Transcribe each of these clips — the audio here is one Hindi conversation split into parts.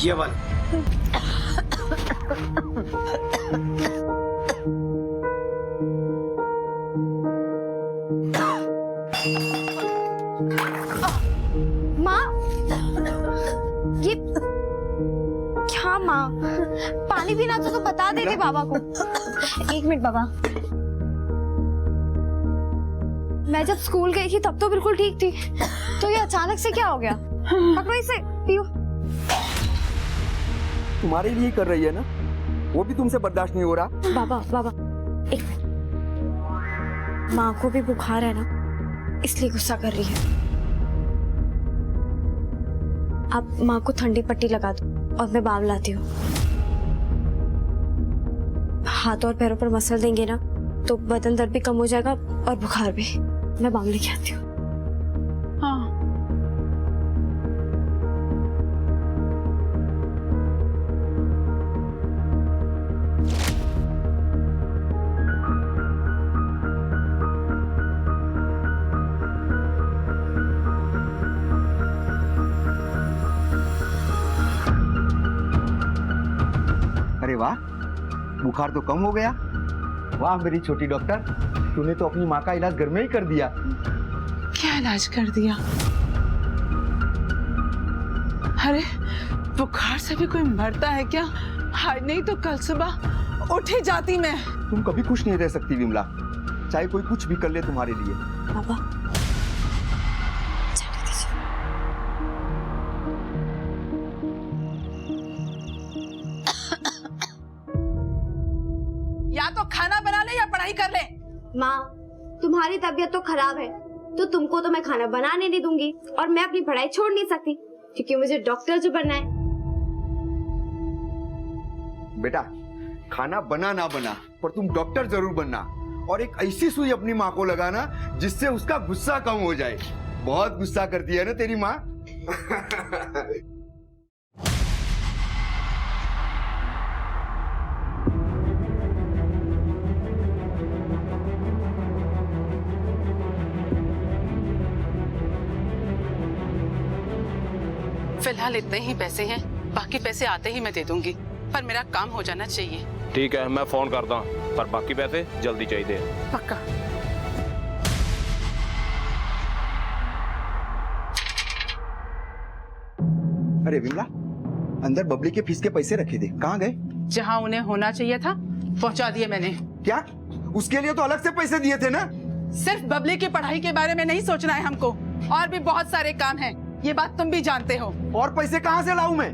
ये वाला। माँ, ये क्या माँ? पानी पीना तो बता देते बाबा को। एक मिनट बाबा, मैं जब स्कूल गई थी तब तो बिल्कुल ठीक थी, तो ये अचानक से क्या हो गया? पकड़ो इसे, पियो। तुम्हारे लिए कर रही है ना, वो भी तुमसे बर्दाश्त नहीं हो रहा। बाबा बाबा एक मिनट, माँ को भी बुखार है ना, इसलिए गुस्सा कर रही है। आप माँ को ठंडी पट्टी लगा दो और मैं बाम लाती हूँ। हाथ और पैरों पर मसल देंगे ना तो बदन दर्द भी कम हो जाएगा और बुखार भी। मैं बाम लेके आती हूँ। हाँ। अरे वाह, बुखार तो कम हो गया। वाह मेरी छोटी डॉक्टर, तूने तो अपनी माँ का इलाज घर में ही कर दिया। क्या इलाज कर दिया? अरे बुखार से भी कोई मरता है क्या? हाय, नहीं तो कल सुबह उठ ही जाती मैं। तुम कभी खुश नहीं रह सकती विमला, चाहे कोई कुछ भी कर ले तुम्हारे लिए। बाबा या तो खाना बना ले या पढ़ाई कर ले। माँ, तुम्हारी तबीयत तो खराब है तो तुमको तो मैं खाना बनाने नहीं दूंगी और मैं अपनी पढ़ाई छोड़ नहीं सकती क्योंकि मुझे डॉक्टर जो बनना है। बेटा, खाना बना ना बना पर तुम डॉक्टर जरूर बनना, और एक ऐसी सुई अपनी माँ को लगाना जिससे उसका गुस्सा कम हो जाए। बहुत गुस्सा करती है ना तेरी माँ। फिलहाल इतने ही पैसे हैं, बाकी पैसे आते ही मैं दे दूंगी, पर मेरा काम हो जाना चाहिए। ठीक है, मैं फोन करता हूँ, पर बाकी पैसे जल्दी चाहिए। पक्का। अरे विमला, अंदर बबली के फीस के पैसे रखे थे, कहाँ गए? जहाँ उन्हें होना चाहिए था पहुँचा दिए मैंने। क्या? उसके लिए तो अलग से पैसे दिए थे ना? सिर्फ बबली की पढ़ाई के बारे में नहीं सोचना है हमको, और भी बहुत सारे काम हैं, ये बात तुम भी जानते हो। और पैसे कहाँ से लाऊं मैं?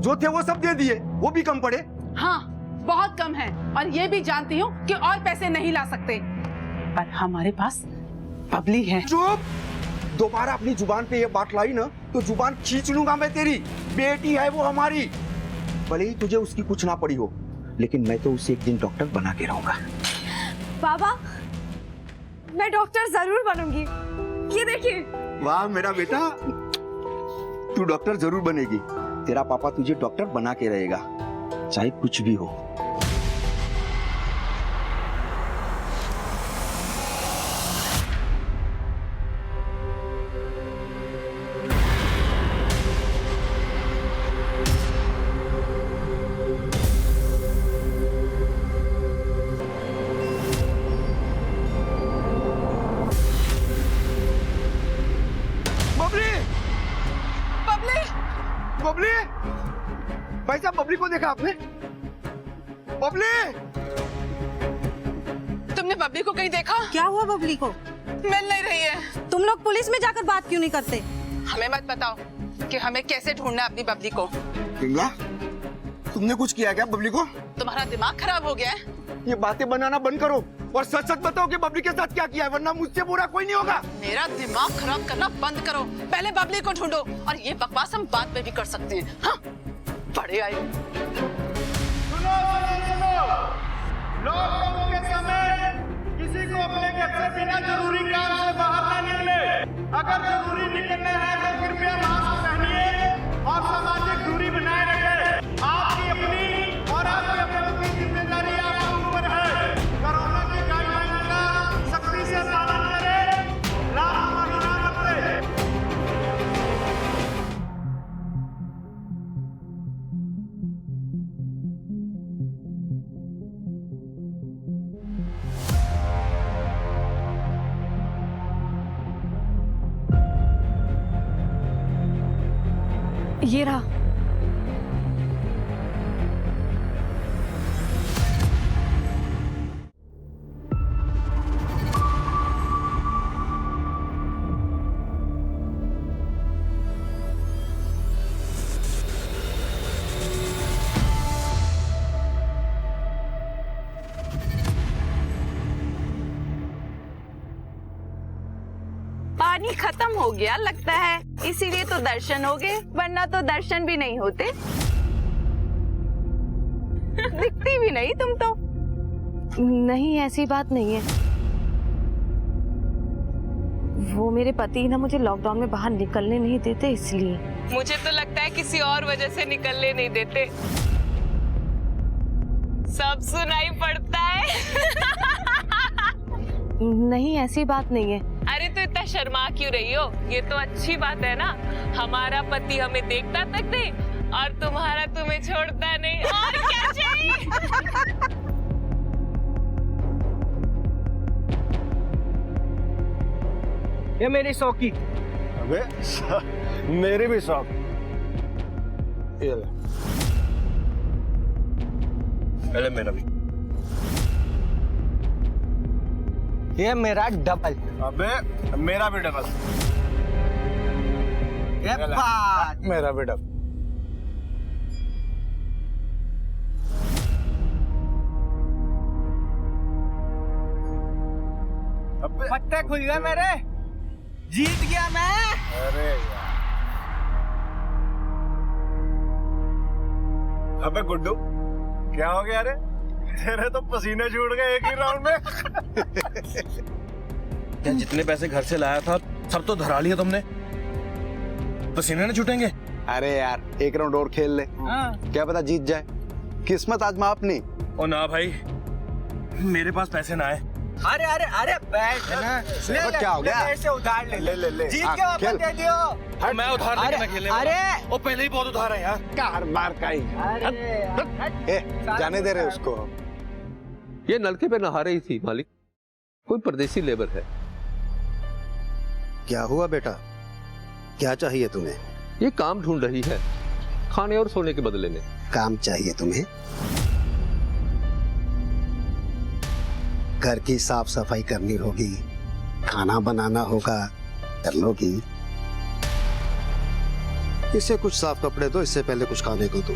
जो थे वो सब दे दिए, वो भी कम पड़े। हाँ, बहुत कम है, और ये भी जानती हूँ कि और पैसे नहीं ला सकते, पर हमारे पास बबली है। चुप! दोबारा अपनी जुबान पे ये बात लाई ना तो जुबान खींच लूंगा मैं तेरी। बेटी है वो हमारी, भले ही तुझे उसकी कुछ ना पड़ी हो, लेकिन मैं तो उसे एक दिन डॉक्टर बना के रहूंगा। बाबा, मैं डॉक्टर जरूर बनूंगी, ये देखिए। वाह मेरा बेटा, तू डॉक्टर जरूर बनेगी। तेरा पापा तुझे डॉक्टर बना के रहेगा, चाहे कुछ भी हो। बबली! भाई साहब, बबली को देखा आपने? बबली! तुमने बबली को कहीं देखा? क्या हुआ बबली को? मिल नहीं रही है। तुम लोग पुलिस में जाकर बात क्यों नहीं करते? हमें मत बताओ कि हमें कैसे ढूंढना है अपनी बबली को। विमला, तुमने कुछ किया क्या बबली को? तुम्हारा दिमाग खराब हो गया है? ये बातें बनाना बंद करो और सच सच बताओ कि बबली के साथ क्या किया है, वरना मुझसे बुरा कोई नहीं होगा। मेरा दिमाग खराब करना बंद करो, पहले बबली को ढूंढो, और ये बकवास हम बाद में भी कर सकते हैं। हाँ, बड़े आए। सुनो लॉकडाउन के समय किसी को अपने घर से बिना जरूरी काम से बाहर न निकले। अगर जरूरी निकलना है तो कृपया मास्क पहनिए और सामाजिक दूरी बनाए रखें। आपकी अपनी और आपके अपनों की जिम्मेदारी आपके ऊपर है। कोरोना के गाइडलाइन का सख्ती से पालन करें, लापरवाही न बरतें। ये रहा। पानी खत्म हो गया लगता है, इसीलिए तो दर्शन हो गए, वरना तो दर्शन भी नहीं होते। दिखती भी नहीं तुम तो। नहीं, ऐसी बात नहीं है। वो मेरे पति ना मुझे लॉकडाउन में बाहर निकलने नहीं देते, इसलिए। मुझे तो लगता है किसी और वजह से निकलने नहीं देते। सब सुनाई पड़ता है। नहीं, ऐसी बात नहीं है। अरे तो इतना शर्मा क्यों रही हो? ये तो अच्छी बात है ना, हमारा पति हमें देखता तक नहीं और तुम्हारा तुम्हें छोड़ता नहीं। और क्या चाहिए? ये मेरी शौकी। अबे मेरी भी शौक। ये ले। पहले मेरा भी। ये मेरा डबल। अबे मेरा भी डबल। ये बात। मेरा भी डबल। अबे पत्ते खुल गए मेरे, जीत गया मैं। अरे यार। अबे गुड्डू क्या हो गया रे? तेरे तो पसीने छूट गए एक ही राउंड में। क्या जितने पैसे घर से लाया था सब तो धरा लिया तुमने? पसीने न छूटेंगे? अरे यार एक राउंड और खेल ले, क्या पता जीत जाए। किस्मत आजमा अपनी। ओ ना भाई, मेरे पास पैसे ना आए। अरे अरे अरे बैठ ना, ले क्या हो गया? ऐसे उधार ले ले ले ले जीत हाँ, के वापस खेल। दे दियो। मैं उधार लेके ना खेलने वाला। अरे वो पहले ही बहुत उधार है यार। कार बार का ही। ए, जाने दे रहे उसको। ये नलके पे नहा रही थी मालिक, कोई परदेसी लेबर है। क्या हुआ बेटा, क्या चाहिए तुम्हें? ये काम ढूंढ रही है, खाने और सोने के बदले में। काम चाहिए तुम्हें? घर की साफ सफाई करनी होगी, खाना बनाना होगा, कर लोगी। इसे कुछ साफ कपड़े दो, इससे पहले कुछ खाने को दो।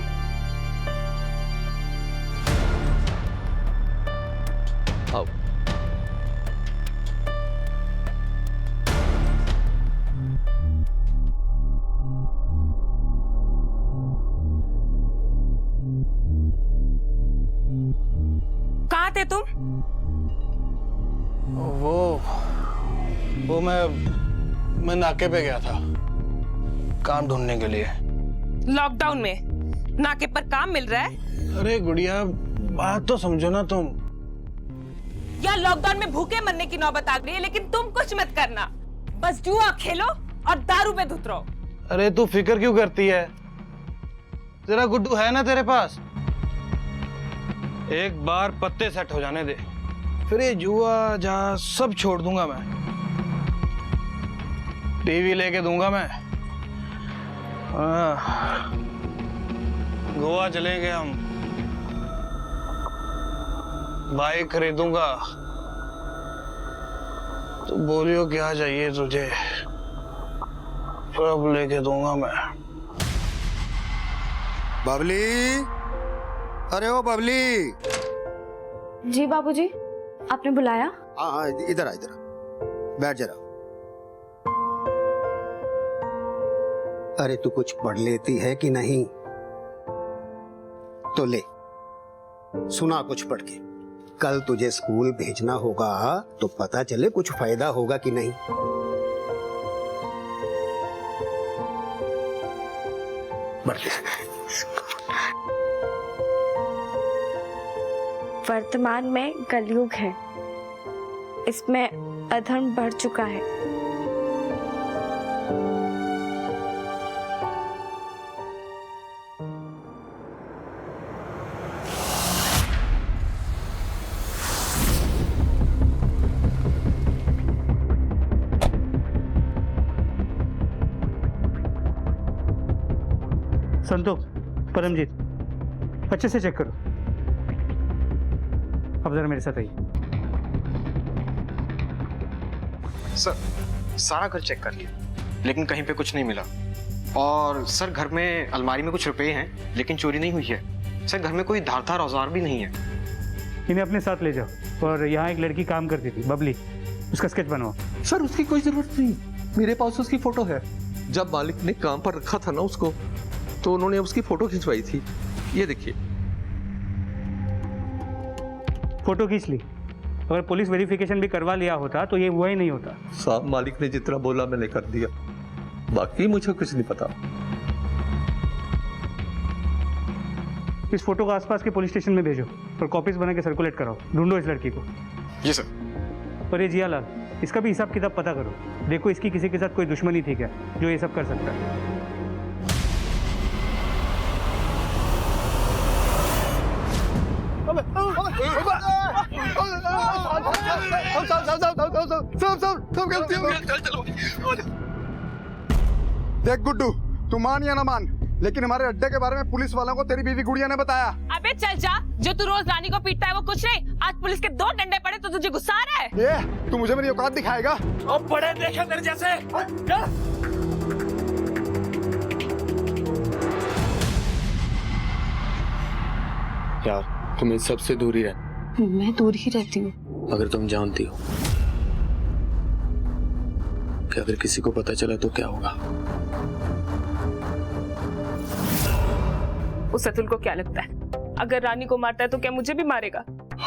आओ। कहाँ थे तुम? वो मैं नाके पे गया था काम ढूंढने के लिए। लॉकडाउन में नाके पर काम मिल रहा है? अरे गुड़िया बात तो समझो ना तुम। या लॉकडाउन में भूखे मरने की नौबत आ गई है, लेकिन तुम कुछ मत करना, बस जुआ खेलो और दारू पे धुत रहो। अरे तू फिक्र क्यों करती है? तेरा गुड्डू है ना तेरे पास, एक बार पत्ते सेट हो जाने दे, फिर ये जुआ जा सब छोड़ दूंगा मैं। टीवी लेके दूंगा मैं, गोवा चलेंगे हम, बाइक खरीदूंगा। तो बोलियो क्या चाहिए तुझे, सब लेके दूंगा मैं। बबली, अरे ओ बबली। जी बाबूजी, आपने बुलाया? हाँ इधर आ, इधर आ, बैठ जरा। अरे तू कुछ पढ़ लेती है कि नहीं? तो ले सुना कुछ पढ़ के, कल तुझे स्कूल भेजना होगा तो पता चले कुछ फायदा होगा कि नहीं। वर्तमान में कलयुग है, इसमें अधर्म बढ़ चुका है। संतोष, परमजीत, अच्छे से चेक करो। अब जरा मेरे साथ आइए। सर सारा घर चेक कर लिया लेकिन कहीं पे कुछ नहीं मिला। और सर घर में अलमारी में कुछ रुपए हैं लेकिन चोरी नहीं हुई है। सर घर में कोई धारदार औजार भी नहीं है। इन्हें अपने साथ ले जाओ और यहाँ एक लड़की काम करती थी बबली, उसका स्केच बनवाओ। सर उसकी कोई जरूरत नहीं, मेरे पास उसकी फोटो है। जब मालिक ने काम पर रखा था ना उसको, तो उन्होंने उसकी फोटो खिंचवाई थी। ये देखिए। फोटो खींच ली। अगर पुलिस वेरिफिकेशन भी करवा लिया होता तो ये हुआ ही नहीं होता। साहब मालिक ने जितना बोला मैंने कर दिया, बाकी मुझे कुछ नहीं पता। इस फोटो को आसपास के पुलिस स्टेशन में भेजो और कॉपीज बना के सर्कुलेट कराओ। ढूंढो इस लड़की को। जी सर। और ये जियालाल, इसका भी हिसाब किताब पता करो। देखो इसकी किसी के साथ कोई दुश्मनी थी क्या जो ये सब कर सकता है। देख गुड्डू, तू मान या ना मान, लेकिन हमारे अड्डे के बारे में पुलिस वालों को तेरी बीवी गुड़िया ने बताया। अबे चल जा, जो तू रोज रानी को पीटता है वो कुछ नहीं। आज पुलिस के 2 डंडे पड़े तो तुझे गुस्सा आ रहा है? ये तू मुझे मेरी औकात दिखाएगा? अब बड़े देखे तेरे जैसे। यार तुम इन सबसे दूर ही रह। मैं दूर ही रहती हूँ। अगर तुम जानती हो कि अगर किसी को पता चला तो क्या होगा? उस अतुल को क्या लगता है, अगर रानी को मारता है तो क्या मुझे भी मारेगा?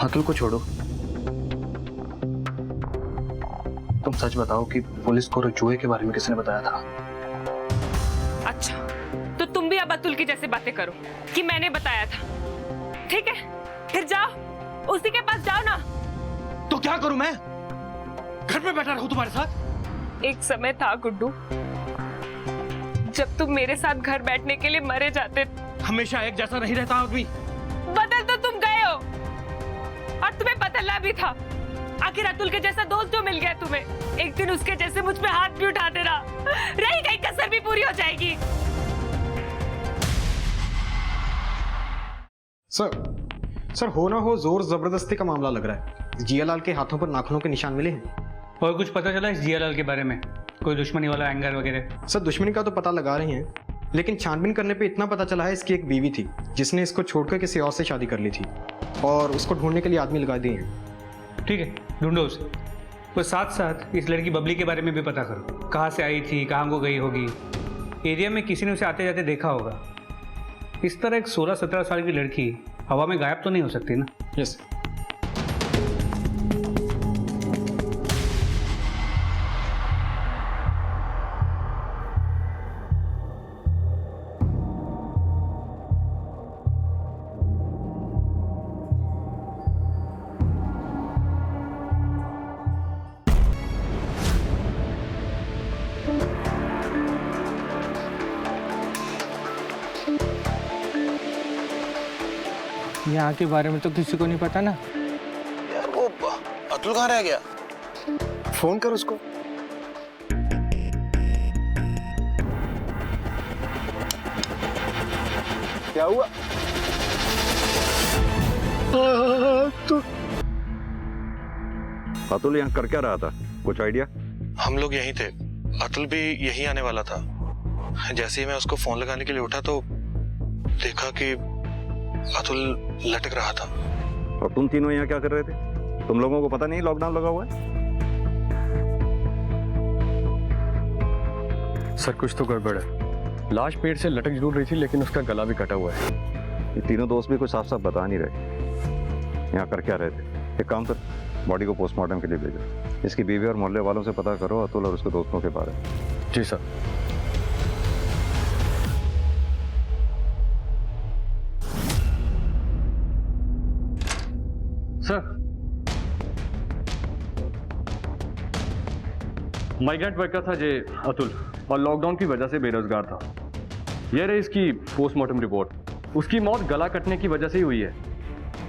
अतुल को छोड़ो, तुम सच बताओ कि पुलिस को रजुए के बारे में किसने बताया था? अच्छा, तो तुम भी अब अतुल की जैसे बातें करो कि मैंने बताया था। ठीक है, फिर जाओ, उसी के पास जाओ ना। तो क्या करूं मैं? घर पे बैठा रहूं तुम्हारे साथ? एक समय था गुड्डू जब तुम मेरे साथ घर बैठने के लिए मरे जाते। हमेशा एक जैसा नहीं रहता आदमी। बदल तो तुम गए हो और तुम्हें बदलना भी था। आखिर अतुल के जैसा दोस्त जो मिल गया तुम्हें, एक दिन उसके जैसे मुझ पे हाथ भी उठा देना, रही गई कसर भी पूरी हो जाएगी। सर हो ना हो जोर जबरदस्ती का मामला लग रहा है। जियालाल के हाथों पर नाखूनों के निशान मिले हैं। और कुछ पता चला इस जियालाल के बारे में? कोई दुश्मनी वाला एंगर वगैरह? सर दुश्मनी का तो पता लगा रहे हैं, लेकिन छानबीन करने पे इतना पता चला है इसकी एक बीवी थी जिसने इसको छोड़कर किसी और से शादी कर ली थी और उसको ढूंढने के लिए आदमी लगा दिए हैं। ठीक है, ढूंढो उसे। और साथ साथ इस लड़की बबली के बारे में भी पता करो। कहाँ से आई थी, कहाँ को गई होगी, एरिया में किसी ने उसे आते जाते देखा होगा। इस तरह एक 16-17 साल की लड़की हवा में गायब तो नहीं हो सकती ना? यस। यहाँ के बारे में तो किसी को नहीं पता ना। यार वो अतुल कहाँ रह गया? फोन कर उसको। क्या हुआ? अतुल यहाँ कर क्या रहा था, कुछ आइडिया? हम लोग यहीं थे, अतुल भी यहीं आने वाला था। जैसे ही मैं उसको फोन लगाने के लिए उठा तो देखा कि अतुल लटक रहा था। और तुम तीनों यहाँ क्या कर रहे थे? तुम लोगों को पता नहीं लॉकडाउन लगा हुआ है? सर कुछ तो गड़बड़ है। लाश पेड़ से लटक जरूर रही थी लेकिन उसका गला भी कटा हुआ है। ये तीनों दोस्त भी कुछ साफ साफ बता नहीं रहे यहाँ कर क्या रहे थे। एक काम कर, बॉडी को पोस्टमार्टम के लिए भेजो। इसकी बीवी और मोहल्ले वालों से पता करो अतुल और उसके दोस्तों के बारे में। जी सर। सर, माइग्रेंट वर्कर था जे अतुल और लॉकडाउन की वजह से बेरोजगार था। यह रही इसकी पोस्टमार्टम रिपोर्ट। उसकी मौत गला कटने की वजह से ही हुई है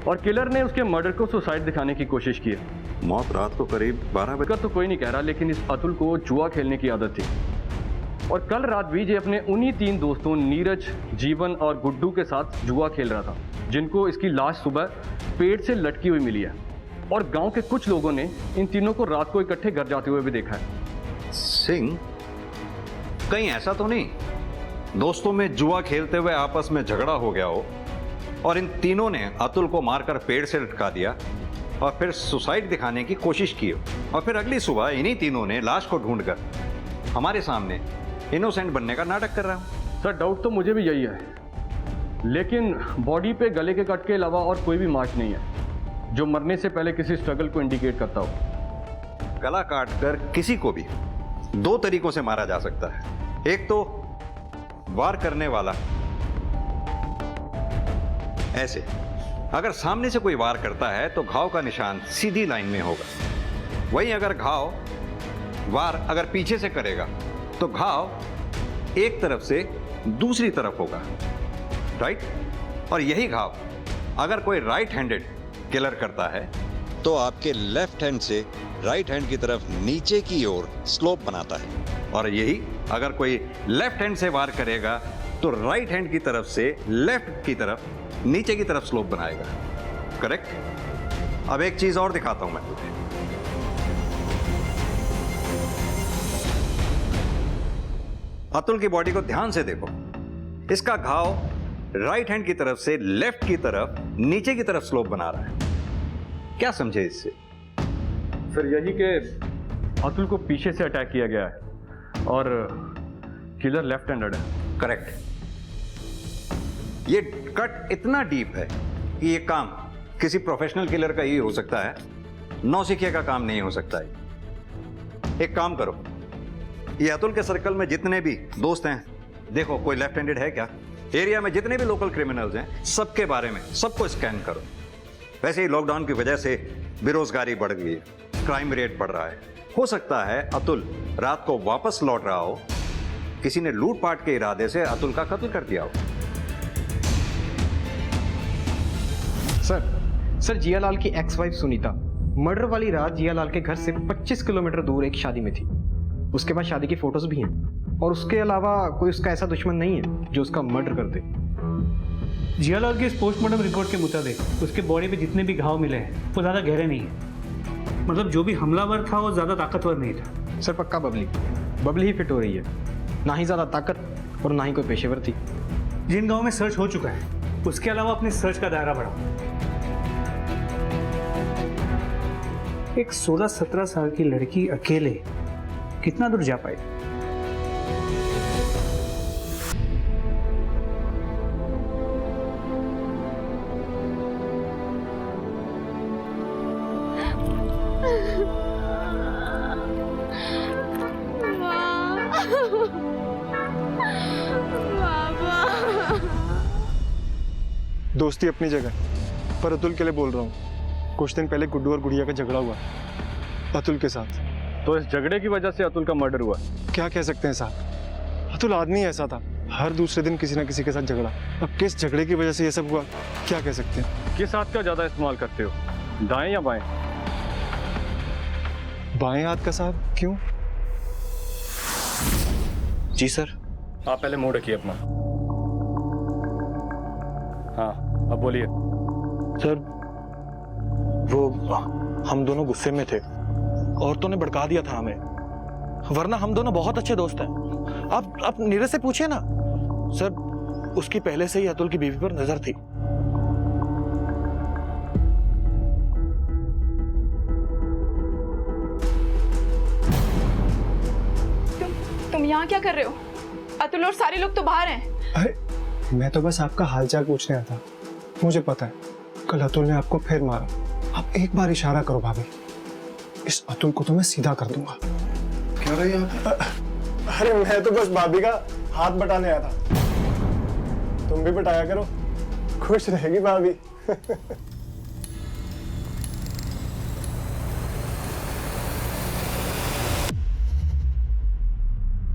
और किलर ने उसके मर्डर को सुसाइड दिखाने की कोशिश की है। मौत रात को करीब 12 बजे। तो कोई नहीं कह रहा, लेकिन इस अतुल को जुआ खेलने की आदत थी। और कल रात विजय अपने उन्हीं 3 दोस्तों नीरज, जीवन और गुड्डू के साथ जुआ खेल रहा था, जिनको इसकी लाश सुबह पेड़ से लटकी हुई मिली है। और गांव के कुछ लोगों ने इन तीनों को रात को इकट्ठे घर जाते हुए भी देखा है। सिंह, कहीं ऐसा तो नहीं दोस्तों में जुआ खेलते हुए आपस में झगड़ा हो गया हो और इन तीनों ने अतुल को मारकर पेड़ से लटका दिया और फिर सुसाइड दिखाने की कोशिश की हो, और फिर अगली सुबह इन्हीं तीनों ने लाश को ढूंढकर हमारे सामने इनोसेंट बनने का नाटक कर रहा हूं। सर, डाउट तो मुझे भी यही है, लेकिन बॉडी पे गले के कट के अलावा और कोई भी मार्क नहीं है जो मरने से पहले किसी स्ट्रगल को इंडिकेट करता हो। गला काटकर किसी को भी 2 तरीकों से मारा जा सकता है। एक तो वार करने वाला ऐसे, अगर सामने से कोई वार करता है तो घाव का निशान सीधी लाइन में होगा। वहीं अगर वार अगर पीछे से करेगा तो घाव एक तरफ से दूसरी तरफ होगा, राइट? और यही घाव अगर कोई राइट हैंडेड किलर करता है तो आपके लेफ्ट हैंड से राइट हैंड की तरफ नीचे की ओर स्लोप बनाता है, और यही अगर कोई लेफ्ट हैंड से वार करेगा तो राइट हैंड की तरफ से लेफ्ट की तरफ नीचे की तरफ स्लोप बनाएगा। करेक्ट? अब एक चीज और दिखाता हूं मैं तुझे। अतुल की बॉडी को ध्यान से देखो। इसका घाव राइट हैंड की तरफ से लेफ्ट की तरफ नीचे की तरफ स्लोप बना रहा है। क्या समझे इससे? सर, यही कि अतुल को पीछे से अटैक किया गया है और किलर लेफ्ट हैंडेड है। करेक्ट। ये कट इतना डीप है कि ये काम किसी प्रोफेशनल किलर का ही हो सकता है, नौसिखिया का काम नहीं हो सकता है। एक काम करो, ये अतुल के सर्कल में जितने भी दोस्त हैं, देखो कोई लेफ्ट हैंडेड है क्या? एरिया में जितने भी लोकल क्रिमिनल्स हैं, सबके बारे में सबको स्कैन करो। वैसे ही लॉकडाउन की वजह से बेरोजगारी बढ़ गई है, क्राइम रेट बढ़ रहा है। हो सकता है अतुल रात को वापस लौट रहा हो, किसी ने लूटपाट के इरादे से अतुल का कत्ल कर दिया हो। सर, जियालाल की एक्स वाइफ सुनीता मर्डर वाली रात जियालाल के घर से 25 किलोमीटर दूर एक शादी में थी। उसके बाद शादी की फोटोज भी हैं और उसके अलावा कोई उसका ऐसा दुश्मन नहीं है जो उसका मर्डर कर दे। जियालाल की इस पोस्टमार्टम रिपोर्ट के मुताबिक उसके बॉडी पे जितने भी घाव मिले हैं वो ज़्यादा गहरे नहीं है। मतलब जो भी हमलावर था वो ज़्यादा ताकतवर नहीं था। सर, पक्का बबली ही फिट हो रही है, ना ही ज़्यादा ताकत और ना ही कोई पेशेवर थी। जिन गाँव में सर्च हो चुका है उसके अलावा अपने सर्च का दायरा बढ़ाओ। एक 16-17 साल की लड़की अकेले कितना दूर जा पाई? दोस्ती अपनी जगह, पर अतुल के लिए बोल रहा हूँ। कुछ दिन पहले गुड्डू और गुड़िया का झगड़ा हुआ अतुल के साथ। तो इस झगड़े की वजह से अतुल का मर्डर हुआ? क्या कह सकते हैं साहब, अतुल आदमी ऐसा था, हर दूसरे दिन किसी ना किसी के साथ झगड़ा। अब किस झगड़े की वजह से ये सब हुआ, क्या कह सकते हैं? किस हाथ का ज्यादा इस्तेमाल करते हो, दाएं या बाएं? बाएं हाथ का साहब, क्यों? जी सर। आप पहले मुंह रखिए अपना। हाँ, अब बोलिए। सर, वो हम दोनों गुस्से में थे, औरतों ने भड़का दिया था हमें, वरना हम दोनों बहुत अच्छे दोस्त हैं। आप नीरज से पूछिए ना सर, उसकी पहले से ही अतुल की बीवी पर नजर थी। तुम यहाँ क्या कर रहे हो? अतुल और सारे लोग तो बाहर हैं। अरे मैं तो बस आपका हालचाल पूछने आया था। मुझे पता है कल अतुल ने आपको फिर मारा। आप एक बार इशारा करो भाभी, इस अतुल को तो मैं सीधा कर दूंगा। क्या रही आप? अरे मैं तो बस भाभी का हाथ बटाने आया था, तुम भी बटाया करो, खुश रहेगी भाभी।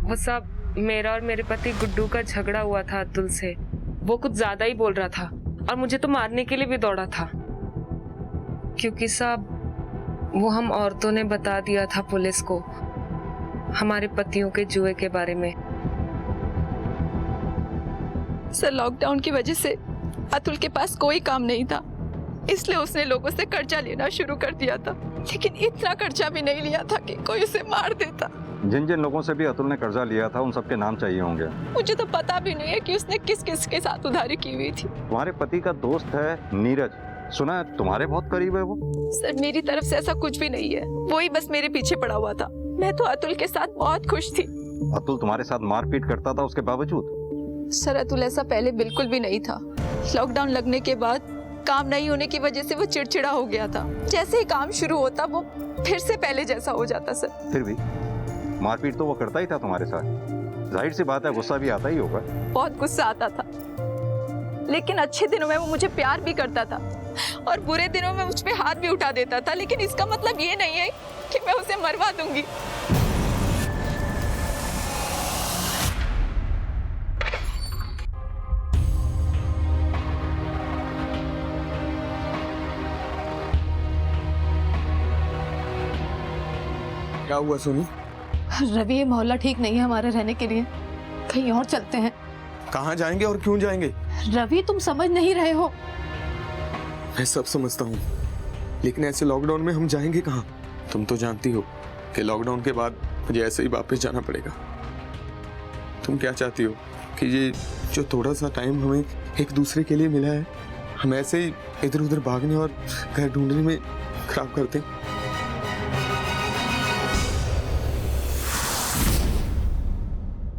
वो सब मेरा और मेरे पति गुड्डू का झगड़ा हुआ था अतुल से। वो कुछ ज्यादा ही बोल रहा था और मुझे तो मारने के लिए भी दौड़ा था, क्योंकि साहब वो हम औरतों ने बता दिया था पुलिस को हमारे पतियों के जुए के बारे में। सर लॉकडाउन की वजह से अतुल के पास कोई काम नहीं था, इसलिए उसने लोगों से कर्जा लेना शुरू कर दिया था। लेकिन इतना कर्जा भी नहीं लिया था कि कोई उसे मार देता। जिन जिन लोगों से भी अतुल ने कर्जा लिया था उन सबके नाम चाहिए होंगे। मुझे तो पता भी नहीं है कि उसने किस किस के साथ उधारी की हुई थी। तुम्हारे पति का दोस्त है नीरज, सुना है तुम्हारे बहुत करीब है वो। सर मेरी तरफ से ऐसा कुछ भी नहीं है, वही बस मेरे पीछे पड़ा हुआ था। मैं तो अतुल के साथ बहुत खुश थी। अतुल तुम्हारे साथ मारपीट करता था उसके बावजूद? सर अतुल ऐसा पहले बिल्कुल भी नहीं था। लॉकडाउन लगने के बाद काम नहीं होने की वजह से वो चिड़चिड़ा हो गया था। जैसे ही काम शुरू होता वो फिर से पहले जैसा हो जाता। सर फिर भी मारपीट तो वो करता ही था तुम्हारे साथ। जाहिर सी बात है गुस्सा भी आता ही होगा। बहुत गुस्सा आता था, लेकिन अच्छे दिनों में वो मुझे प्यार भी करता था और बुरे दिनों में मुझ पे हाथ भी उठा देता था। लेकिन इसका मतलब ये नहीं है कि मैं उसे मरवा दूंगी। क्या हुआ सोनी? रवि, ये मोहल्ला ठीक नहीं है हमारे रहने के लिए, कहीं और चलते हैं। कहाँ जाएंगे और क्यों जाएंगे? रवि, तुम समझ नहीं रहे हो। मैं सब समझता हूँ, लेकिन ऐसे लॉकडाउन में हम जाएंगे कहाँ? तुम तो जानती हो कि लॉकडाउन के बाद मुझे ऐसे ही वापस जाना पड़ेगा। तुम क्या चाहती हो कि ये जो थोड़ा सा टाइम हमें एक दूसरे के लिए मिला है, हम ऐसे ही इधर उधर भागने और घर ढूंढने में खराब करते?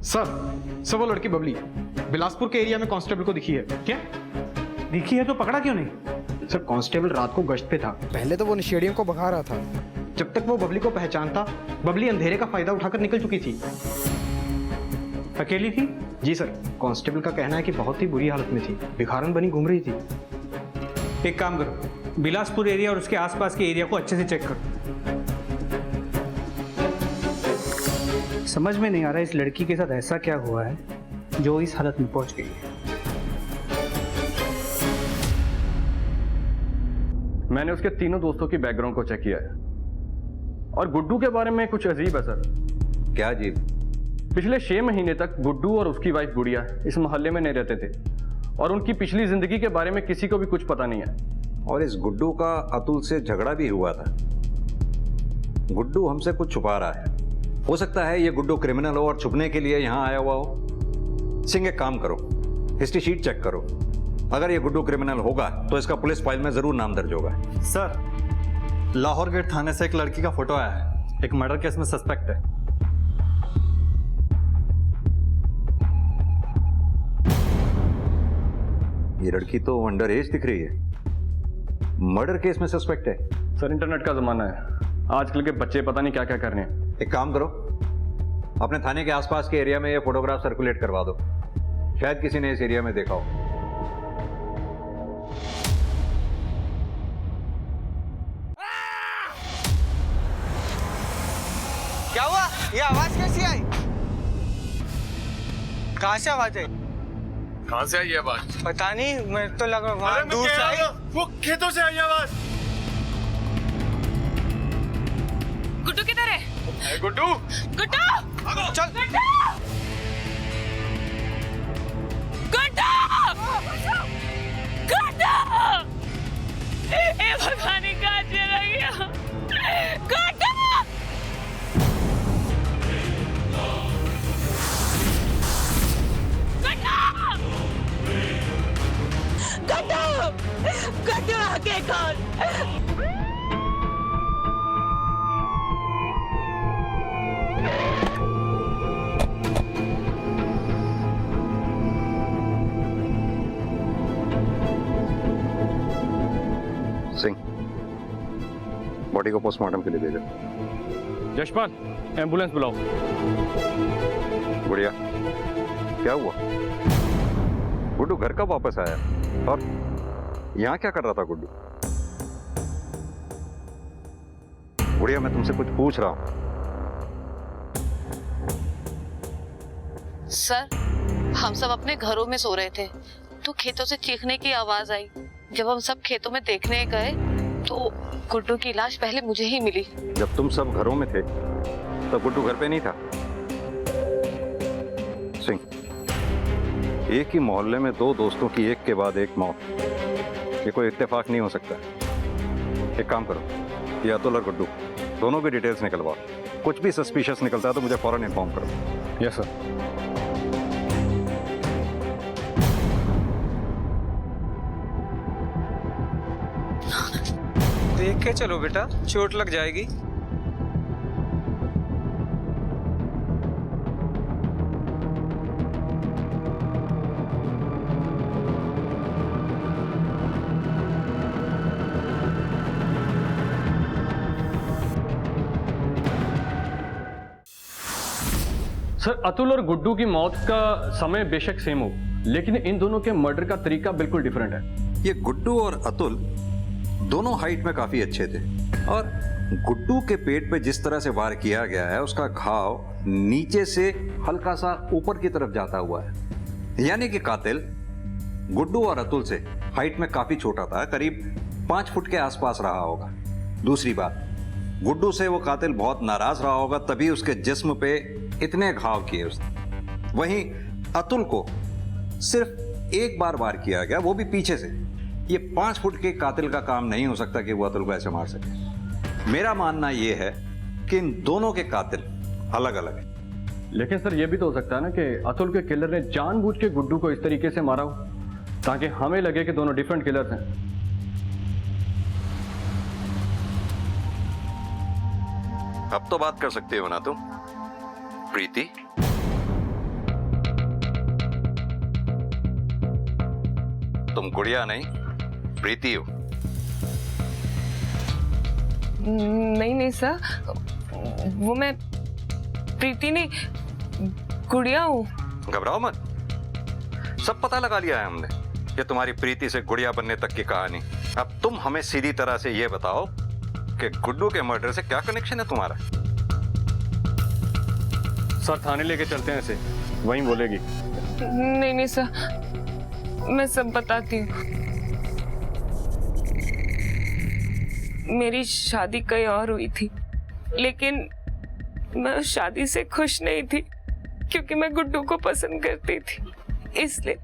सर वो लड़की बबली बिलासपुर के एरिया में कांस्टेबल को दिखी है। क्या दिखी है तो पकड़ा क्यों नहीं? सर कांस्टेबल रात को गश्त पे था। पहले तो वो नशेड़ियों को भगा रहा था। जब तक वो बबली को पहचानता, बबली अंधेरे का फायदा उठाकर निकल चुकी थी। अकेली थी? जी सर, कांस्टेबल का कहना है कि बहुत ही बुरी हालत में थी, भिखारन बनी घूम रही थी। एक काम करो, बिलासपुर एरिया और उसके आसपास के एरिया को अच्छे से चेक करो। समझ में नहीं आ रहा इस लड़की के साथ ऐसा क्या हुआ है जो इस हालत में पहुंच गई है। मैंने उसके तीनों दोस्तों की बैकग्राउंड को चेक किया है और गुड्डू के बारे में कुछ अजीब है सर। क्या अजीब? पिछले 6 महीने तक गुड्डू और उसकी वाइफ गुड़िया इस मोहल्ले में नहीं रहते थे और उनकी पिछली जिंदगी के बारे में किसी को भी कुछ पता नहीं है। और इस गुड्डू का अतुल से झगड़ा भी हुआ था। गुड्डू हमसे कुछ छुपा रहा है। हो सकता है ये गुड्डू क्रिमिनल हो और छुपने के लिए यहाँ आया हुआ हो। सिंह एक काम करो, हिस्ट्री शीट चेक करो। अगर ये गुड्डू क्रिमिनल होगा तो इसका पुलिस फाइल में जरूर नाम दर्ज होगा। सर, लाहौर गेट थाने से एक लड़की का फोटो आया है, एक मर्डर केस में सस्पेक्ट है। ये लड़की तो अंडर एज दिख रही है, मर्डर केस में सस्पेक्ट है। सर इंटरनेट का जमाना है, आजकल के बच्चे पता नहीं क्या क्या कर रहे हैं। एक काम करो, अपने थाने के आसपास के एरिया में ये फोटोग्राफ सर्कुलेट करवा दो, शायद किसी ने इस एरिया में देखा हो। क्या हुआ? ये आवाज कैसी आई? कहाँ से आवाज आई? कहाँ से आई ये आवाज? पता नहीं, मैं तो लग रहा वहाँ दूर से आई। वो खेतों से आई आवाज। गुड्डू किधर है? गुड्डू! गुड्डू! चल! गुड्डू! गुड्डू! ए भगवान, कहाँ चला गया? गुड्डू! गुड्डू! गुड्डू आगे कौन? सिंह, बॉडी को पोस्टमार्टम के लिए भेजो। यशपाल, एम्बुलेंस बुलाओ। गुड़िया, क्या हुआ? गुड्डू घर कब वापस आया और यहाँ क्या कर रहा था गुड्डू? गुड़िया, मैं तुमसे कुछ पूछ रहा हूँ। सर, हम सब अपने घरों में सो रहे थे तो खेतों से चीखने की आवाज आई। जब हम सब खेतों में देखने गए तो गुड्डू की लाश पहले मुझे ही मिली। जब तुम सब घरों में थे तो गुड्डू घर पे नहीं था। सिंह, एक ही मोहल्ले में दो दोस्तों की एक के बाद एक मौत, ये कोई इत्तेफाक नहीं हो सकता। एक काम करो, ये अतुल और गुड्डू दोनों की डिटेल्स निकलवाओ। कुछ भी सस्पिशियस निकलता है तो मुझे फौरन इन्फॉर्म करो। Yes sir. देख के चलो बेटा, चोट लग जाएगी। सर, अतुल और गुड्डू की मौत का समय बेशक सेम हो, लेकिन इन दोनों के मर्डर का तरीका बिल्कुल डिफरेंट है। ये गुड्डू और अतुल दोनों हाइट में काफी अच्छे थे, और गुड्डू के पेट पे जिस तरह से वार किया गया है उसका घाव नीचे से हल्का सा ऊपर की तरफ जाता हुआ है, यानी कि कातिल गुड्डू और अतुल से हाइट में काफी छोटा था, करीब 5 फुट के आसपास रहा होगा। दूसरी बात, गुड्डू से वो कातिल बहुत नाराज रहा होगा, तभी उसके जिस्म पे इतने घाव किए उसने। वहीं अतुल को सिर्फ एक बार वार किया गया, वो भी पीछे से। ये 5 फुट के कातिल का काम नहीं हो सकता कि वो अतुल को ऐसे मार सके। मेरा मानना यह है कि इन दोनों के कातिल अलग अलग हैं। लेकिन सर, ये भी तो हो सकता है ना कि अतुल के किलर ने जानबूझ के गुड्डू को इस तरीके से मारा हो ताकि हमें लगे कि दोनों डिफरेंट किलर्स हैं। अब तो बात कर सकते हो ना तुम, प्रीति? तुम गुड़िया नहीं, प्रीति हो। नहीं सर, वो मैं प्रीति नहीं, गुड़िया हूँ। घबराओ मत, सब पता लगा लिया है हमने। ये तुम्हारी प्रीति से गुड़िया बनने तक की कहानी। अब तुम हमें सीधी तरह से ये बताओ कि गुड्डू के मर्डर से क्या कनेक्शन है तुम्हारा? सर, थाने लेके चलते हैं इसे, वहीं बोलेगी। नहीं सर, मैं सब बताती हूँ। मेरी शादी कहीं और हुई थी, लेकिन मैं उस शादी से खुश नहीं थी क्योंकि मैं गुड्डू को पसंद करती थी। इसलिए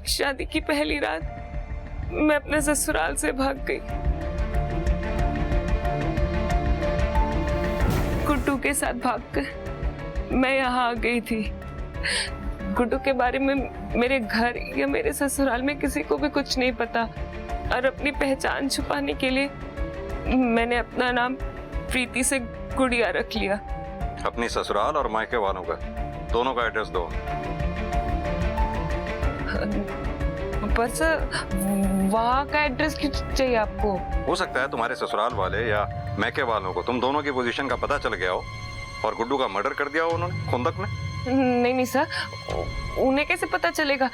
शादी की पहली रात मैं अपने ससुराल से भाग गई। गुड्डू के साथ भागकर मैं यहाँ आ गई थी। गुड्डू के बारे में मेरे घर या मेरे ससुराल में किसी को भी कुछ नहीं पता, और अपनी पहचान छुपाने के लिए मैंने अपना नाम प्रीति से गुड़िया रख लिया। अपनी ससुराल और मायके वालों का दोनों का एड्रेस दो। पर सर, वहाँ का एड्रेस क्यों चाहिए आपको? हो सकता है तुम्हारे ससुराल वाले या मैके वालों को तुम दोनों की पोजीशन का पता चल गया हो और गुड्डू का मर्डर कर दिया हो उन्होंने खुंदक में। नहीं सर, उन्हें कैसे पता चलेगा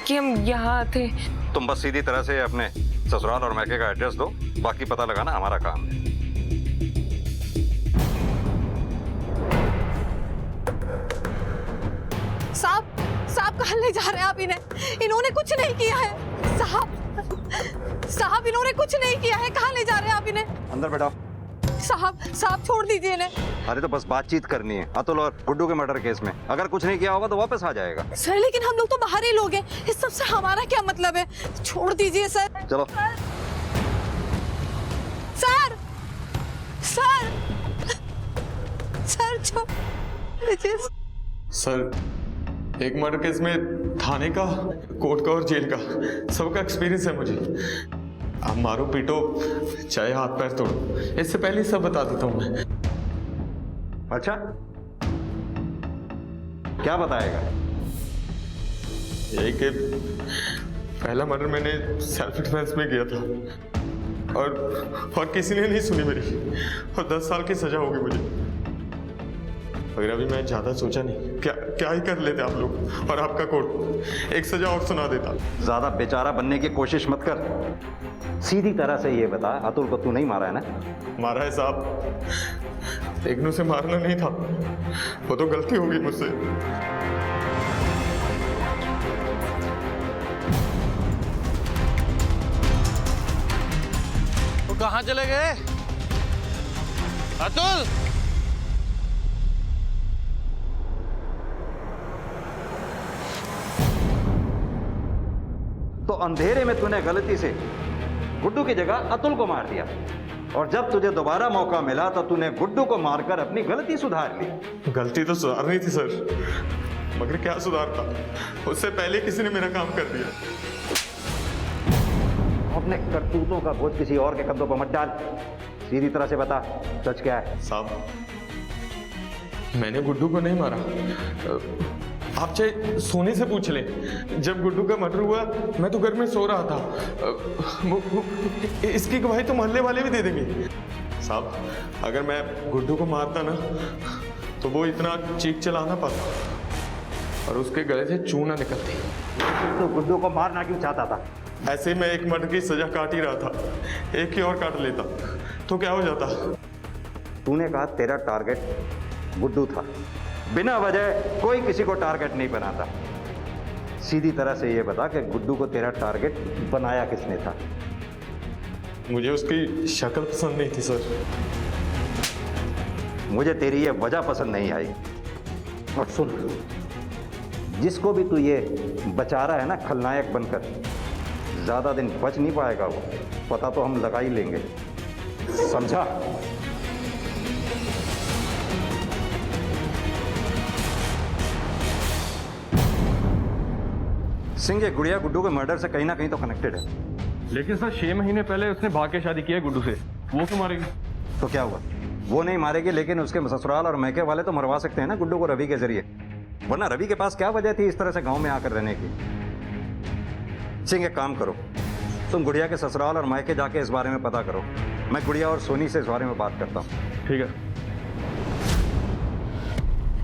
कि हम यहाँ थे? तुम बस सीधी तरह से अपने ससुराल और मैके का एड्रेस दो, बाकी पता लगाना हमारा काम है। साहब कहाँ ले जा रहे हैं आप इन्हें? इन्होंने कुछ नहीं किया है। साहब इन्होंने कुछ नहीं किया है, कहाँ ले जा रहे हैं आप इन्हें? अंदर बैठाओ। साहब छोड़ दीजिए इन्हें। अरे तो बस बातचीत करनी है अतुल और गुड्डू के मर्डर केस में। अगर कुछ नहीं किया होगा तो वापस आ जाएगा। सर, लेकिन हम लोग तो बाहर ही लोग हैं, इस सब से हमारा क्या मतलब है? छोड़ दीजिए सर। चलो। सर छोड़ दीजिए। सर, एक मर्डर केस में थाने का, कोर्ट का और जेल का सबका एक्सपीरियंस है मुझे। आप मारो पीटो चाहे हाथ पैर तोड़ो, इससे पहले ही सब बता देता हूं मैं। अच्छा, क्या बताएगा? यही कि पहला मर्डर मैंने सेल्फ डिफेंस में किया था और किसी ने नहीं सुनी मेरी, और 10 साल की सजा होगी मुझे। मगर अभी मैं ज्यादा सोचा नहीं, क्या ही कर लेते आप लोग और आपका कोर्ट, एक सजा और सुना देता। ज्यादा बेचारा बनने की कोशिश मत कर, सीधी तरह से ये बता, अतुल को तू नहीं मारा है ना? मारा है साहब, इग्नू से मारना नहीं था, वो तो गलती हो गई मुझसे। वो कहाँ चले गए? अतुल! तो अंधेरे में तूने गलती से गुड्डू की जगह अतुल को मार दिया, और जब तुझे दोबारा मौका मिला तो तूने गुड्डू को मारकर अपनी गलती सुधार ली। गलती तो सुधारनी थी सर, मगर क्या सुधारता, उससे पहले किसी ने मेरा काम कर दिया। अपने करतूतों का बोझ किसी और के कंधों पर मत डाल, सीधी तरह से बता सच क्या है। साहब, मैंने गुड्डू को नहीं मारा। आप चाहे सोनी से पूछ लें, जब गुड्डू का मर्डर हुआ मैं तो घर में सो रहा था। इसकी गवाही तो मोहल्ले वाले भी दे देंगे। साहब, अगर मैं गुड्डू को मारता ना तो वो इतना चीख चला ना पाता और उसके गले से चूना निकलती। तो गुड्डू को मारना क्यों चाहता था? ऐसे मैं एक मर्डर की सजा काट ही रहा था, एक ही और काट लेता तो क्या हो जाता। तूने कहा तेरा टारगेट गुड्डू था। बिना वजह कोई किसी को टारगेट नहीं बनाता। सीधी तरह से ये बता कि गुड्डू को तेरा टारगेट बनाया किसने था? मुझे उसकी शक्ल पसंद नहीं थी सर। मुझे तेरी ये वजह पसंद नहीं आई। और सुन, जिसको भी तू ये बचा रहा है ना खलनायक बनकर, ज्यादा दिन बच नहीं पाएगा वो, पता तो हम लगा ही लेंगे, समझा? सिंह, ये गुड़िया गुड्डू के मर्डर से कहीं ना कहीं तो कनेक्टेड है। लेकिन सर 6 महीने पहले उसने भाग के शादी की है गुड्डू से, वो क्यों मारेगी? तो क्या हुआ, वो नहीं मारेगी, लेकिन उसके ससुराल और मैके वाले तो मरवा सकते हैं ना गुड्डू को रवि के जरिए। वरना रवि के पास क्या वजह थी इस तरह से गांव में आकर रहने की? सिंह, एक काम करो, तुम गुड़िया के ससुराल और मैके जाके इस बारे में पता करो। मैं गुड़िया और सोनी से इस बारे में बात करता हूँ। ठीक है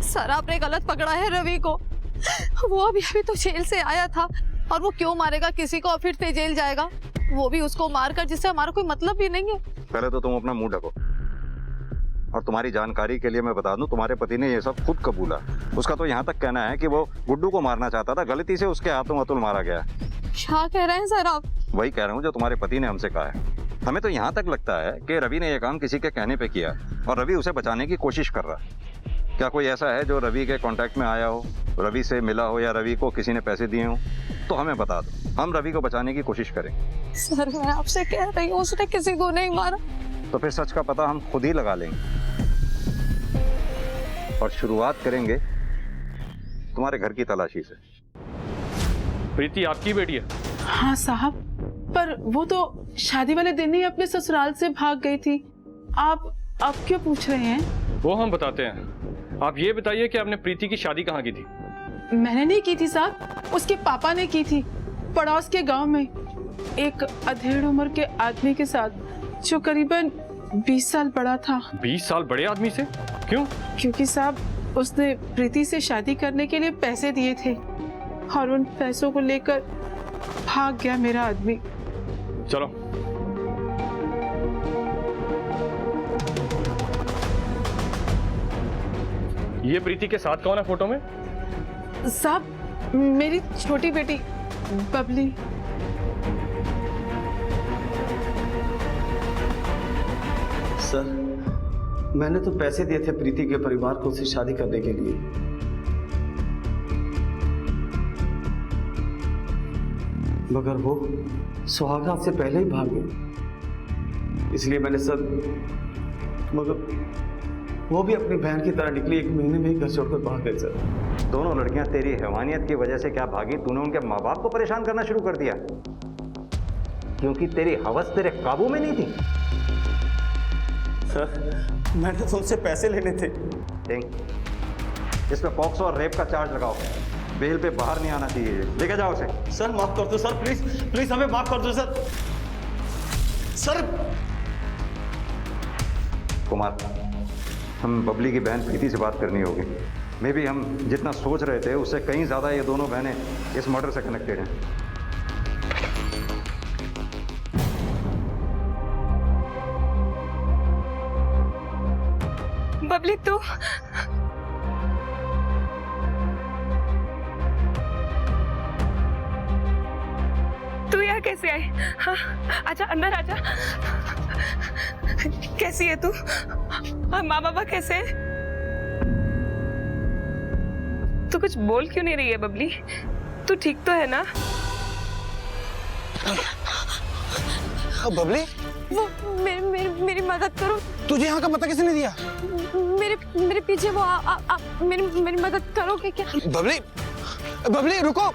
सर, आपने गलत पकड़ा है रवि को। वो अभी तो जेल से आया था, और वो क्यों मारेगा किसी को और फिर से जेल जाएगा, वो भी उसको मारकर, जिससे हमारा कोई मतलब भी नहीं है। पहले तो तुम अपना मुंह ढको, और तुम्हारी जानकारी के लिए मैं बता दूं, तुम्हारे पति ने ये सब खुद कबूला। उसका तो यहाँ तक कहना है कि वो गुड्डू को मारना चाहता था, गलती से उसके हाथों अतुल मारा गया। क्या कह रहे हैं सर आप? वही कह रहा हूँ जो तुम्हारे पति ने हमसे कहा है। हमें तो यहाँ तक लगता है कि रवि ने यह काम किसी के कहने पे किया, और रवि उसे बचाने की कोशिश कर रहा है। क्या कोई ऐसा है जो रवि के कांटेक्ट में आया हो, रवि से मिला हो, या रवि को किसी ने पैसे दिए हो? तो हमें बता दो, हम रवि को बचाने की कोशिश करेंगे। सर, मैं आपसे कह रही हूँ, उसने किसी को नहीं मारा। तो फिर सच का पता हम खुद ही लगा लेंगे, और शुरुआत करेंगे तुम्हारे घर की तलाशी से। प्रीति आपकी बेटी है? हाँ साहब, पर वो तो शादी वाले दिन ही अपने ससुराल से भाग गई थी। आप अब क्यों पूछ रहे हैं? वो हम बताते हैं। आप ये बताइए कि आपने प्रीति की शादी कहाँ की थी? मैंने नहीं की थी साहब, उसके पापा ने की थी, पड़ोस के गांव में, एक अधेड़ उम्र के आदमी के साथ, जो करीबन 20 साल बड़ा था। 20 साल बड़े आदमी से? क्यों? क्योंकि साहब उसने प्रीति से शादी करने के लिए पैसे दिए थे, और उन पैसों को लेकर भाग गया मेरा आदमी। चलो। ये प्रीति के साथ कौन है फोटो में? साहब, मेरी छोटी बेटी बबली। सर, मैंने तो पैसे दिए थे प्रीति के परिवार को उससे शादी करने के लिए। मगर वो सुहागरात से पहले ही भाग गए, इसलिए मैंने सर, मगर वो भी अपनी बहन की तरह निकली, 1 महीने में ही घर छोड़कर भाग गए सर। दोनों लड़कियां तेरी हैवानियत की वजह से क्या भागी? तूने उनके माँ बाप को परेशान करना शुरू कर दिया, क्योंकि तेरी हवस तेरे काबू में नहीं थी। सर, मैंने तो उनसे पैसे लेने थे। इसमें पॉक्सो और रेप का चार्ज लगाओ, बेल पे बाहर नहीं आना चाहिए। लेके जाओ उसे। सर माफ कर दो सर, प्लीज प्लीज हमें माफ कर दो सर। सर कुमार, हम बबली की बहन प्रीति से बात करनी होगी। मे बी हम जितना सोच रहे थे उससे कहीं ज्यादा ये दोनों बहनें इस मर्डर से कनेक्टेड हैं। बबली, तू यहाँ कैसे आई? हाँ, आजा अंदर आजा। कैसी है तू? और माँ बाबा कैसे है? तू कुछ बोल क्यों नहीं रही है बबली? तू ठीक तो है ना? बबली, वो मेरी मदद करो। तुझे यहाँ का पता किसने दिया? मेरे पीछे वो मेरी मदद करोगे क्या? बबली, बबली रुको।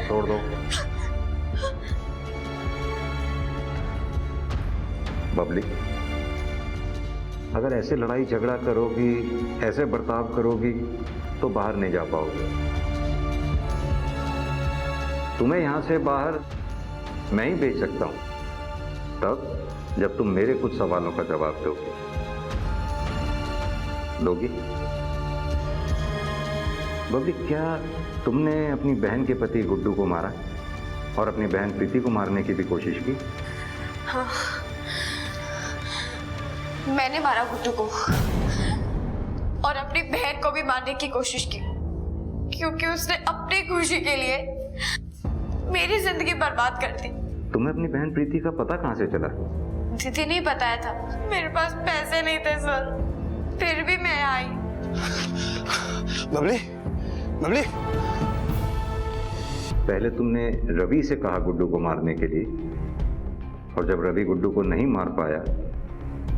छोड़ दो। बबली, अगर ऐसे लड़ाई झगड़ा करोगी, ऐसे बर्ताव करोगी तो बाहर नहीं जा पाओगे। तुम्हें यहां से बाहर मैं ही भेज सकता हूं, तब जब तुम मेरे कुछ सवालों का जवाब दोगी। बबली, क्या तुमने अपनी बहन के पति गुड्डू को मारा और अपनी बहन प्रीति को मारने की भी कोशिश की? हाँ, मैंने मारा गुड्डू को और अपनी बहन को भी मारने की कोशिश की, क्योंकि उसने अपनी खुशी के लिए मेरी जिंदगी बर्बाद कर दी। तुम्हें अपनी बहन प्रीति का पता कहां से चला? दीदी नहीं बताया था, मेरे पास पैसे नहीं थे सर, फिर भी मैं आई। बबली, बबली, पहले तुमने रवि से कहा गुड्डू को मारने के लिए, और जब रवि गुड्डू को नहीं मार पाया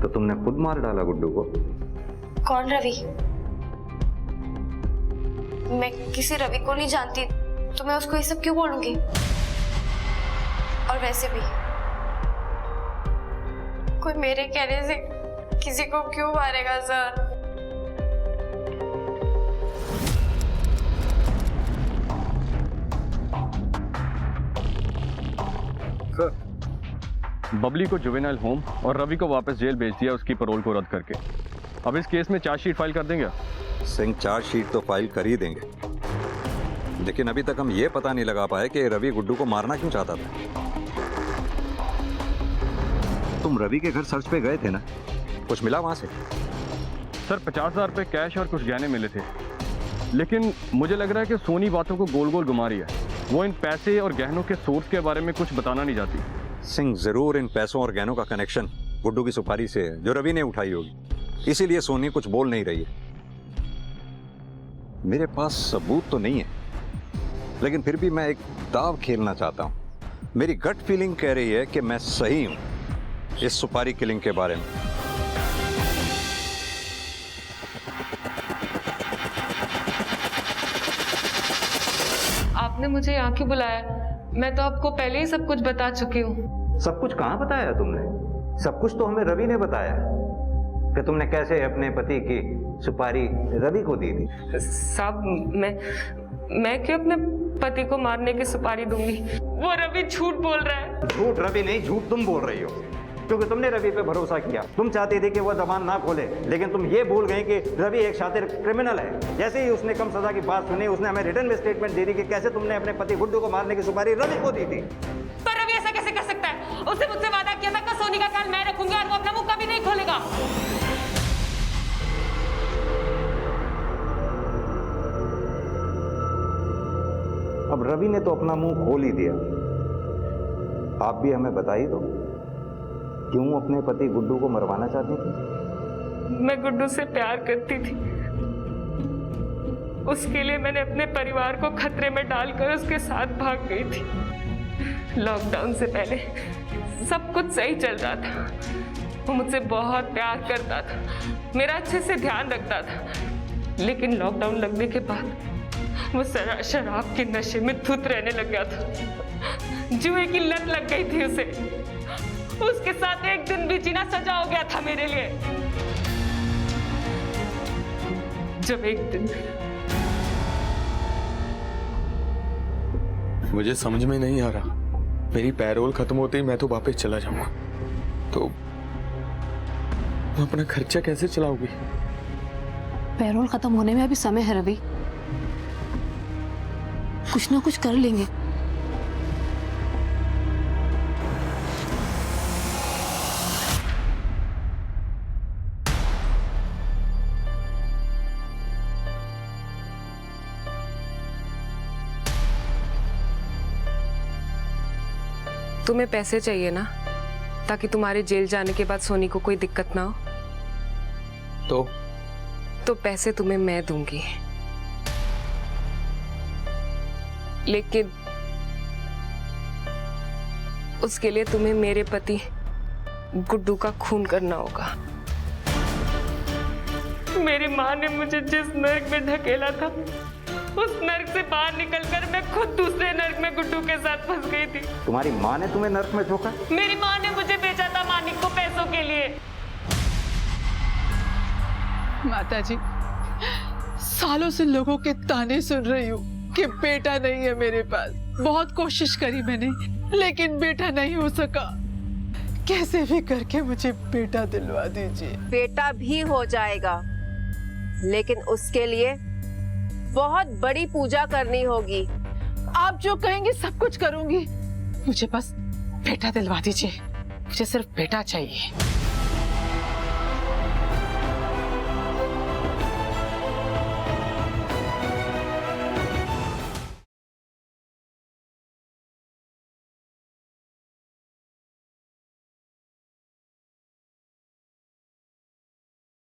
तो तुमने खुद मार डाला गुड्डू को। कौन रवि? मैं किसी रवि को नहीं जानती, तो मैं उसको ये सब क्यों बोलूंगी? और वैसे भी कोई मेरे कहने से किसी को क्यों मारेगा सर? बबली को जुवेनाइल होम और रवि को वापस जेल भेज दिया उसकी पैरोल को रद्द करके। अब इस केस में चार्जशीट फाइल कर देंगे? सिंह, चार्जशीट तो फाइल कर ही देंगे, लेकिन अभी तक हम ये पता नहीं लगा पाए कि रवि गुड्डू को मारना क्यों चाहता था। तुम रवि के घर सर्च पे गए थे ना, कुछ मिला वहां से? सर 50,000 रुपये कैश और कुछ गहने मिले थे, लेकिन मुझे लग रहा है कि सोनी बातों को गोल गोल घुमा रही है। वो इन पैसे और गहनों के सोर्स के बारे में कुछ बताना नहीं चाहती। सिंह, जरूर इन पैसों और गहनों का कनेक्शन गुड्डू की सुपारी से है जो रवि ने उठाई होगी, इसीलिए सोनी कुछ बोल नहीं रही है। मेरे पास सबूत तो नहीं है, लेकिन फिर भी मैं एक दाव खेलना चाहता हूं। मेरी गट फीलिंग कह रही है कि मैं सही हूं इस सुपारी किलिंग के बारे में। आपने मुझे यहाँ क्यों बुलाया? मैं तो आपको पहले ही सब कुछ बता चुकी हूँ। सब कुछ कहाँ बताया तुमने? सब कुछ तो हमें रवि ने बताया कि तुमने कैसे अपने पति की सुपारी रवि को दी थी। साहब, मैं क्यों अपने पति को मारने की सुपारी दूंगी? वो रवि झूठ बोल रहा है। झूठ रवि नहीं, झूठ तुम बोल रही हो, क्योंकि तुमने रवि पे भरोसा किया। तुम चाहते थे कि वो जबान ना खोले, लेकिन तुम ये भूल गए कि रवि एक शातिर क्रिमिनल है। जैसे ही उसने कम सजा की बात सुनी, उसने हमें रिटर्न में स्टेटमेंट दे दी कि कैसे तुमने अपने पति गुड्डू को मारने की सुपारी रवि को दी थी। पर रवि ऐसा कैसे कर सकता है? उसने मुझसे वादा किया था कि सोनी का ख्याल मैं रखूंगी और वो अपना मुंह कभी नहीं खोलेगा। अब रवि ने तो अपना मुंह खोल ही दिया। आप भी हमें बता ही दो, क्यों अपने पति गुड्डू को मरवाना चाहती थी? मैं गुड्डू से प्यार करती थी, उसके लिए मैंने अपने परिवार को खतरे में डालकर उसके साथ भाग गई थी। लॉकडाउन से पहले सब कुछ सही चल रहा था। वो मुझसे बहुत प्यार करता था, मेरा अच्छे से ध्यान रखता था, लेकिन लॉकडाउन लगने के बाद वो शराब के नशे में धुत रहने लग गया था। जुए की लत लग गई थी उसे। उसके साथ एक दिन भी जीना सजा हो गया था मेरे लिए। जब एक दिन मुझे समझ में नहीं आ रहा, मेरी पैरोल खत्म होते ही मैं तो वापस चला जाऊंगा, तो अपना खर्चा कैसे चलाओगी? पैरोल खत्म होने में अभी समय है रवि, कुछ ना कुछ कर लेंगे। तुम्हें पैसे चाहिए ना, ताकि तुम्हारे जेल जाने के बाद सोनी को कोई दिक्कत ना हो। तो पैसे तुम्हें मैं दूंगी, लेकिन उसके लिए तुम्हें मेरे पति गुड्डू का खून करना होगा। मेरी माँ ने मुझे जिस नर्क में धकेला था, उस नर्क से बाहर निकलकर मैं खुद दूसरे नर्क में गुड्डू के साथ फंस गई थी। तुम्हारी माँ ने तुम्हें नर्क में झोंका? मेरी माँ ने मुझे बेचा था मानिक को पैसों के लिए। माता जी, सालों से लोगों के ताने सुन रही हूँ कि बेटा नहीं है मेरे पास। बहुत कोशिश करी मैंने, लेकिन बेटा नहीं हो सका। कैसे भी करके मुझे बेटा दिलवा दीजिए। बेटा भी हो जाएगा, लेकिन उसके लिए बहुत बड़ी पूजा करनी होगी। आप जो कहेंगे सब कुछ करूंगी, मुझे बस बेटा दिलवा दीजिए। मुझे सिर्फ बेटा चाहिए।